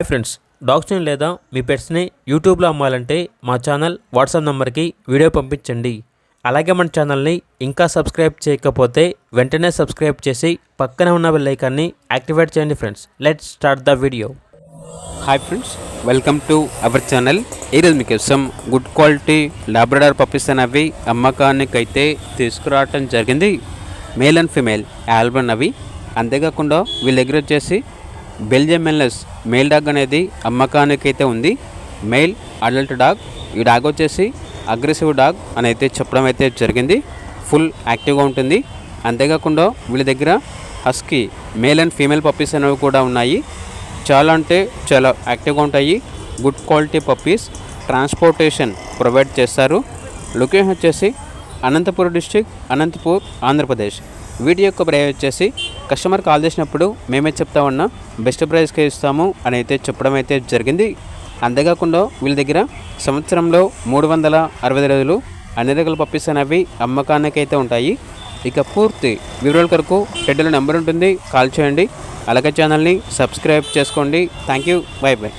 Hi friends, డాగ్స్ని లేదా మీ పెట్స్ని యూట్యూబ్లో అమ్మాలంటే మా ఛానల్ వాట్సాప్ నెంబర్కి వీడియో పంపించండి. అలాగే మన ఛానల్ని ఇంకా సబ్స్క్రైబ్ చేయకపోతే వెంటనే సబ్స్క్రైబ్ చేసి పక్కనే ఉన్న బెల్ ఐకాన్ని యాక్టివేట్ చేయండి. Friends, let's start the video. Hi friends, welcome to our channel. ఈరోజు మీకోసం గుడ్ క్వాలిటీ లాబ్రడార్ పప్పీస్ అనేవి అమ్మకానికైతే తీసుకురావటం జరిగింది. మేల్ అండ్ ఫిమేల్ ఆల్బన్ అవి. అంతేకాకుండా వీళ్ళ దగ్గర వచ్చేసి బెల్జియం మెల్లెస్ మేల్ డాగ్ అనేది అమ్మకానికైతే ఉంది. Male adult dog. ఈ డాగ్ వచ్చేసి అగ్రెసివ్ డాగ్ అని అయితే చెప్పడం అయితే జరిగింది. ఫుల్ యాక్టివ్గా ఉంటుంది. అంతేకాకుండా వీళ్ళ దగ్గర husky male and female puppies అనేవి కూడా ఉన్నాయి. చాలా అంటే చాలా యాక్టివ్గా ఉంటాయి. Good quality puppies. Transportation provide చేస్తారు. లొకేషన్ వచ్చేసి అనంతపూర్ డిస్ట్రిక్ట్, అనంతపూర్, ఆంధ్రప్రదేశ్. వీడియో యొక్క ప్రైస్ వచ్చేసి కస్టమర్ కాల్ చేసినప్పుడు మేమే చెప్తా ఉన్నా బెస్ట్ ప్రైస్కే ఇస్తాము అని అయితే చెప్పడం అయితే జరిగింది. అంతేకాకుండా వీళ్ళ దగ్గర సంవత్సరంలో 365 రోజులు అన్ని రకాల పప్పీస్ అనేవి అమ్మకానికి అయితే ఉంటాయి. ఇక పూర్తి వివరాల కొరకు హెడ్లో నెంబర్ ఉంటుంది, కాల్ చేయండి. అలాగే ఛానల్ని సబ్స్క్రైబ్ చేసుకోండి. Thank you, by by.